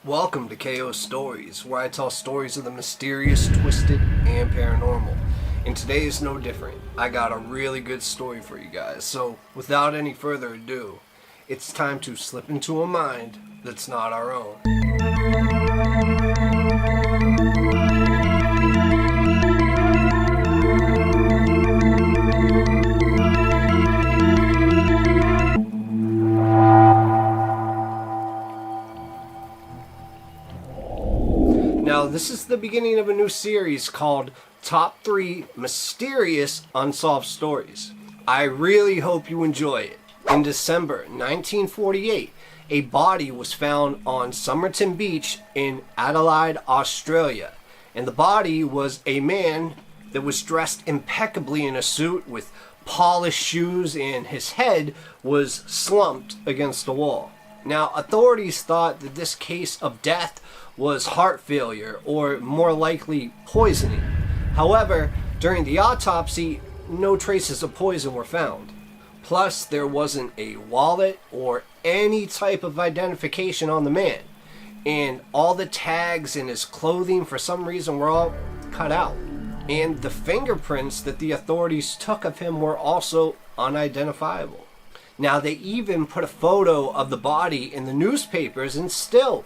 Welcome to KO Stories, where I tell stories of the mysterious, twisted, and paranormal. And today is no different. I got a really good story for you guys. So, without any further ado, it's time to slip into a mind that's not our own. Now, this is the beginning of a new series called Top 3 Mysterious Unsolved Stories. I really hope you enjoy it. In December 1948, a body was found on Somerton Beach in Adelaide, Australia. And the body was a man that was dressed impeccably in a suit with polished shoes, and his head was slumped against the wall. Now, authorities thought that this case of death was heart failure, or more likely poisoning. However, during the autopsy, no traces of poison were found. Plus, there wasn't a wallet or any type of identification on the man, and all the tags in his clothing for some reason were all cut out. And the fingerprints that the authorities took of him were also unidentifiable. Now, they even put a photo of the body in the newspapers, and still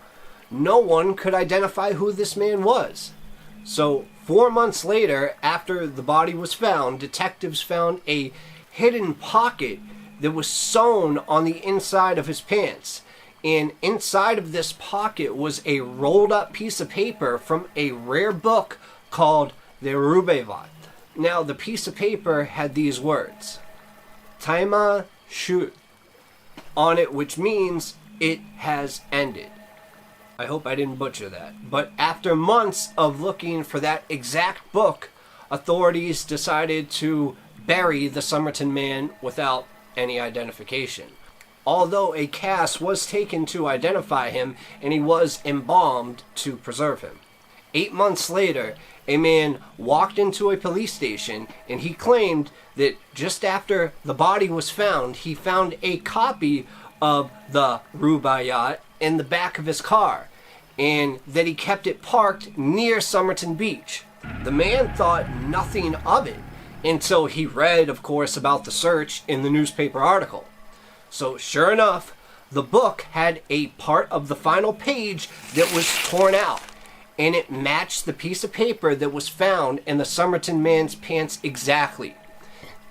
no one could identify who this man was. So 4 months later, after the body was found, detectives found a hidden pocket that was sewn on the inside of his pants. And inside of this pocket was a rolled up piece of paper from a rare book called the Boulevard. Now, the piece of paper had these words, Taima Shu, on it, which means it has ended. I hope I didn't butcher that. But after months of looking for that exact book, authorities decided to bury the Somerton man without any identification. Although a cast was taken to identify him, and he was embalmed to preserve him. 8 months later, a man walked into a police station, and he claimed that just after the body was found, he found a copy of the Rubaiyat in the back of his car, and that he kept it parked near Somerton Beach. The man thought nothing of it until he read, of course, about the search in the newspaper article. So sure enough, the book had a part of the final page that was torn out, and it matched the piece of paper that was found in the Somerton man's pants exactly.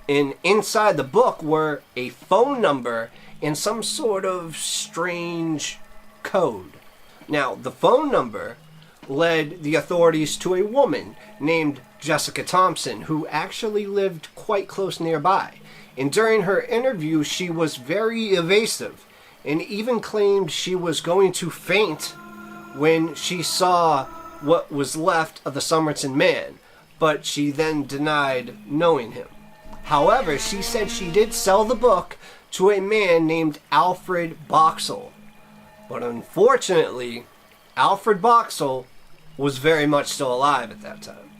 And inside the book were a phone number and some sort of strange code. Now, the phone number led the authorities to a woman named Jessica Thompson, who actually lived quite close nearby. And during her interview, she was very evasive and even claimed she was going to faint when she saw what was left of the Somerton man, but she then denied knowing him. However, she said she did sell the book to a man named Alfred Boxall. But unfortunately, Alfred Boxall was very much still alive at that time,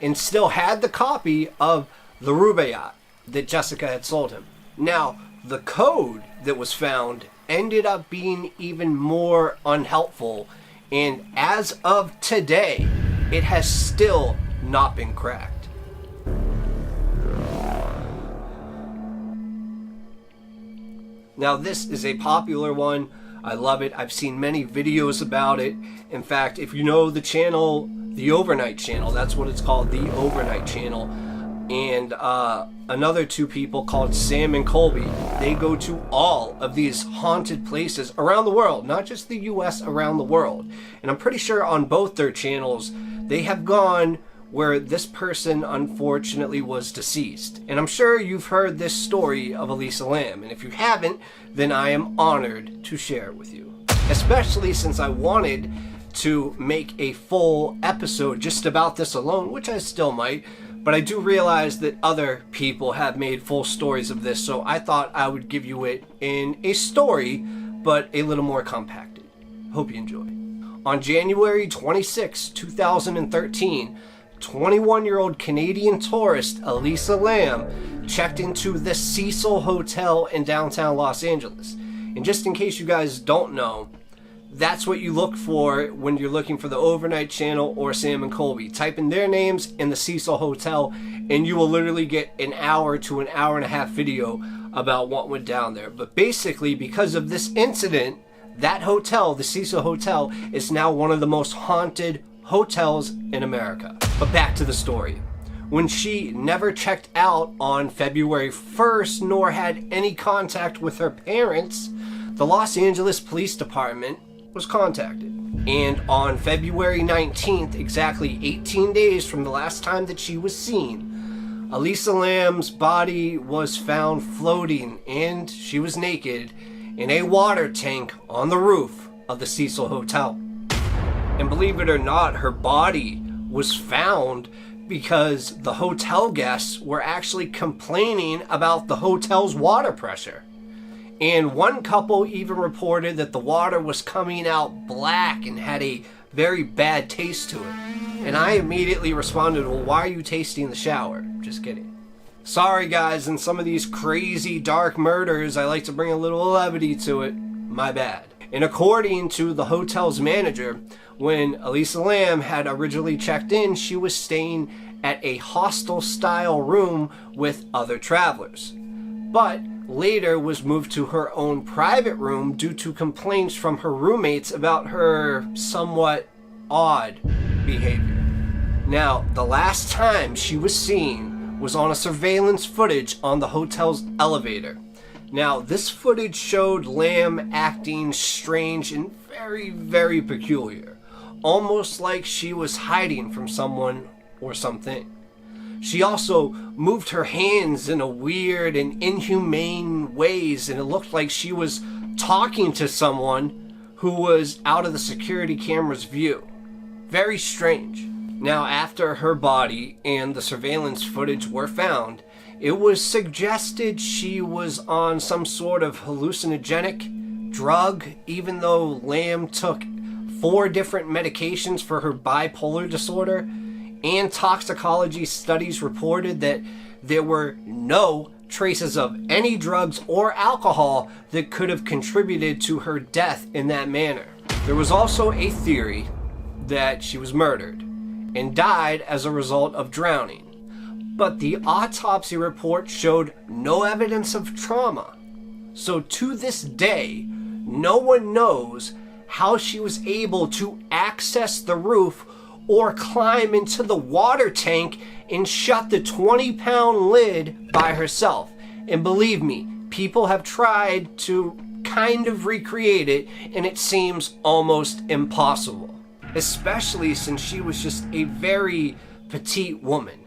and still had the copy of the Rubaiyat that Jessica had sold him. Now, the code that was found ended up being even more unhelpful, and as of today, it has still not been cracked. Now, this is a popular one. I love it. I've seen many videos about it. In fact, if you know the channel, the Overnight channel, that's what it's called, the Overnight channel, and another two people called Sam and Colby, they go to all of these haunted places around the world, not just the US, around the world. And I'm pretty sure on both their channels, they have gone where this person unfortunately was deceased. And I'm sure you've heard this story of Elisa Lam, and if you haven't, then I am honored to share it with you. Especially since I wanted to make a full episode just about this alone, which I still might, but I do realize that other people have made full stories of this, so I thought I would give you it in a story, but a little more compacted. Hope you enjoy. On January 26, 2013, 21-year-old Canadian tourist Elisa Lam checked into the Cecil Hotel in downtown Los Angeles. And just in case you guys don't know, That's what you look for when you're looking for the Overnight Channel or Sam and Colby. Type in their names in the Cecil Hotel and you will literally get an hour to an hour and a half video about what went down there. But basically, because of this incident, that hotel, the Cecil Hotel, is now one of the most haunted hotels in America. But back to the story. When she never checked out on February 1st, nor had any contact with her parents, the Los Angeles Police Department was contacted. And on February 19th, exactly 18 days from the last time that she was seen, Elisa Lam's body was found floating, and she was naked, in a water tank on the roof of the Cecil Hotel. And believe it or not, her body was found because the hotel guests were actually complaining about the hotel's water pressure. And one couple even reported that the water was coming out black and had a very bad taste to it. And I immediately responded, well, why are you tasting the shower? Just kidding. Sorry guys, in some of these crazy dark murders, I like to bring a little levity to it. My bad. And according to the hotel's manager, when Elisa Lam had originally checked in, she was staying at a hostel-style room with other travelers, but later was moved to her own private room due to complaints from her roommates about her somewhat odd behavior. Now, the last time she was seen was on a surveillance footage on the hotel's elevator. Now, this footage showed Lam acting strange and very, very peculiar, almost like she was hiding from someone or something. She also moved her hands in a weird and inhumane ways, and it looked like she was talking to someone who was out of the security camera's view. Very strange. Now, after her body and the surveillance footage were found, it was suggested she was on some sort of hallucinogenic drug, even though Lam took 4 different medications for her bipolar disorder, and toxicology studies reported that there were no traces of any drugs or alcohol that could have contributed to her death in that manner. There was also a theory that she was murdered and died as a result of drowning, but the autopsy report showed no evidence of trauma. So to this day, no one knows how she was able to access the roof or climb into the water tank and shut the 20-pound lid by herself. And believe me, people have tried to kind of recreate it, and it seems almost impossible, especially since she was just a very petite woman.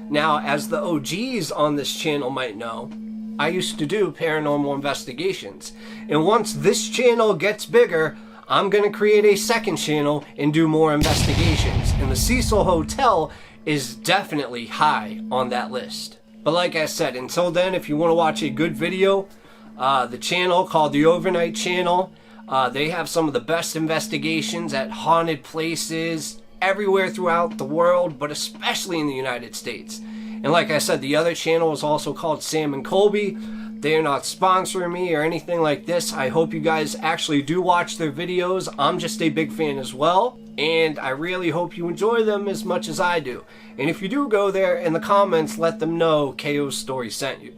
Now, as the OGs on this channel might know, I used to do paranormal investigations, and once this channel gets bigger, I'm going to create a second channel and do more investigations, and the Cecil Hotel is definitely high on that list. But like I said, until then, if you want to watch a good video, the channel called the Overnight Channel, they have some of the best investigations at haunted places everywhere throughout the world, but especially in the United States. And like I said, the other channel is also called Sam and Colby. They are not sponsoring me or anything like this. I hope you guys actually do watch their videos. I'm just a big fan as well, and I really hope you enjoy them as much as I do. And if you do go there, in the comments, let them know KO's story sent you.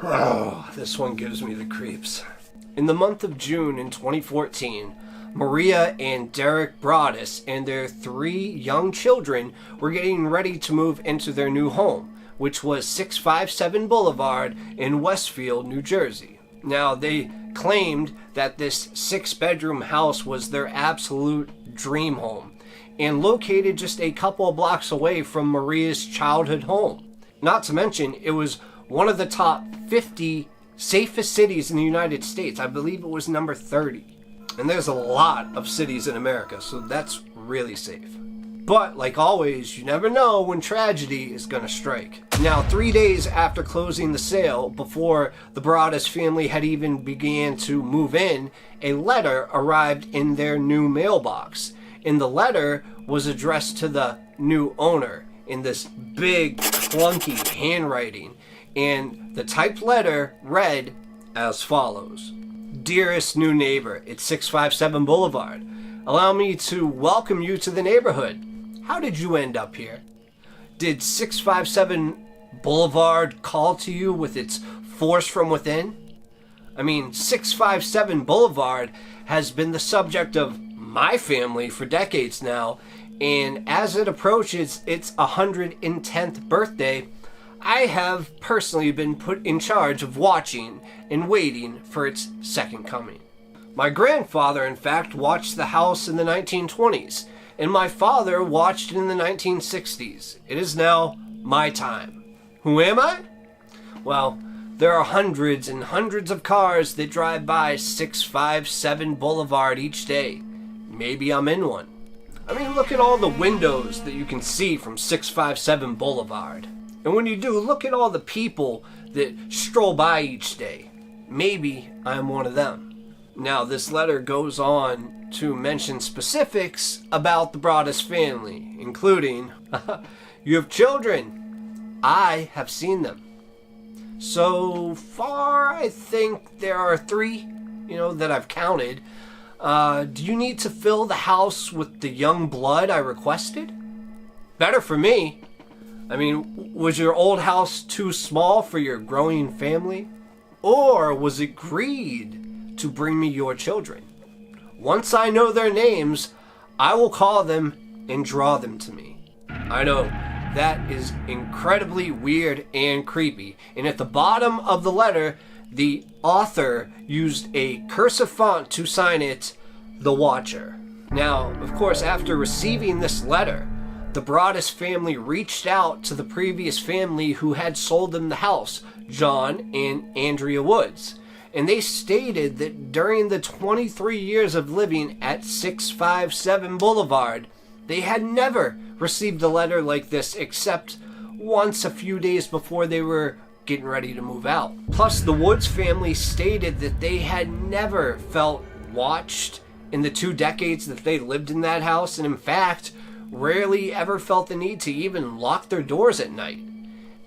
Oh, this one gives me the creeps. In the month of June in 2014, Maria and Derek Broaddus and their 3 young children were getting ready to move into their new home, which was 657 Boulevard in Westfield, New Jersey. Now, they claimed that this 6-bedroom house was their absolute dream home, and located just a couple of blocks away from Maria's childhood home. Not to mention, it was one of the top 50 safest cities in the United States. I believe it was number 30. And there's a lot of cities in America, so that's really safe. But, like always, you never know when tragedy is going to strike. Now, 3 days after closing the sale, before the Broaddus family had even began to move in, a letter arrived in their new mailbox. And the letter was addressed to the new owner in this big, clunky handwriting. And the typed letter read as follows. Dearest new neighbor, it's 657 Boulevard. Allow me to welcome you to the neighborhood. How did you end up here? Did 657 Boulevard call to you with its force from within? I mean, 657 Boulevard has been the subject of my family for decades now, and as it approaches its 110th birthday, I have personally been put in charge of watching and waiting for its second coming. My grandfather, in fact, watched the house in the 1920s, and my father watched it in the 1960s. It is now my time. Who am I? Well, there are hundreds and hundreds of cars that drive by 657 Boulevard each day. Maybe I'm in one. I mean, look at all the windows that you can see from 657 Boulevard. And when you do, look at all the people that stroll by each day. Maybe I'm one of them. Now, this letter goes on to mention specifics about the Broaddus family, including, you have children. I have seen them. So far, I think there are 3, that I've counted. Do you need to fill the house with the young blood I requested? Better for me. I mean, was your old house too small for your growing family? Or was it greed to bring me your children? Once I know their names, I will call them and draw them to me. I know, that is incredibly weird and creepy. And at the bottom of the letter, the author used a cursive font to sign it, The Watcher. Now, of course, after receiving this letter, the Broaddus family reached out to the previous family who had sold them the house, John and Andrea Woods. And they stated that during the 23 years of living at 657 Boulevard, they had never received a letter like this except once a few days before they were getting ready to move out. Plus, the Woods family stated that they had never felt watched in the 2 decades that they lived in that house, and in fact, rarely ever felt the need to even lock their doors at night.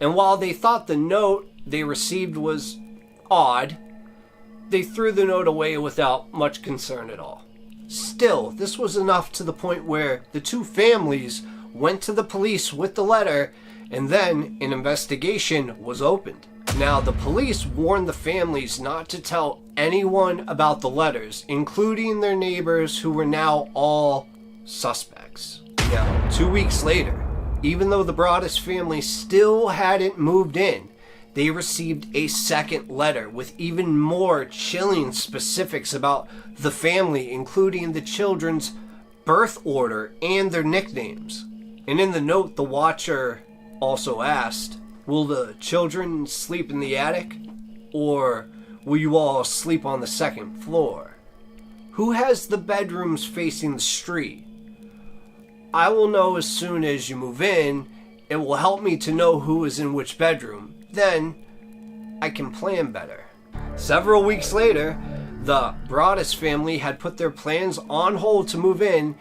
And while they thought the note they received was odd, they threw the note away without much concern at all. Still, this was enough to the point where the 2 families went to the police with the letter, and then an investigation was opened. Now, the police warned the families not to tell anyone about the letters, including their neighbors who were now all suspects. Now, 2 weeks later, even though the Broaddus family still hadn't moved in, they received a second letter with even more chilling specifics about the family, including the children's birth order and their nicknames. And in the note, the Watcher also asked, will the children sleep in the attic? Or will you all sleep on the 2nd floor? Who has the bedrooms facing the street? I will know as soon as you move in. It will help me to know who is in which bedroom. Then I can plan better. Several weeks later, the Broaddus family had put their plans on hold to move in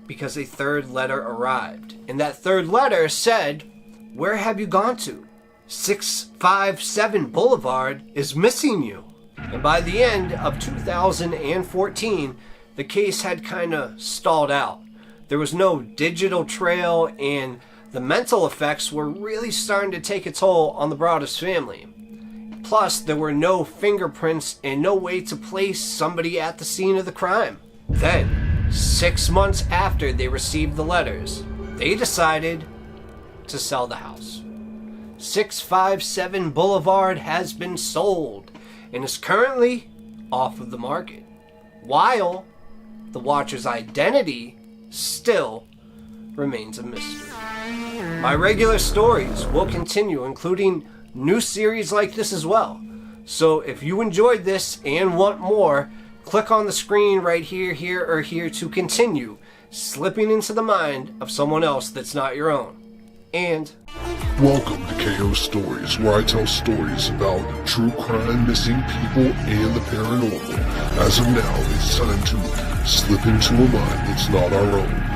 because a 3rd letter arrived. And that 3rd letter said, where have you gone to? 657 Boulevard is missing you. And by the end of 2014, the case had kind of stalled out. There was no digital trail, and the mental effects were really starting to take a toll on the Broaddus family. Plus, there were no fingerprints and no way to place somebody at the scene of the crime. Then, 6 months after they received the letters, they decided to sell the house. 657 Boulevard has been sold and is currently off of the market, while the Watcher's identity still remains a mystery. My regular stories will continue, including new series like this as well. So if you enjoyed this and want more, click on the screen right here, here, or here to continue slipping into the mind of someone else that's not your own. And welcome to KO Stories, where I tell stories about true crime, missing people, and the paranormal. As of now, it's time to slip into a mind that's not our own.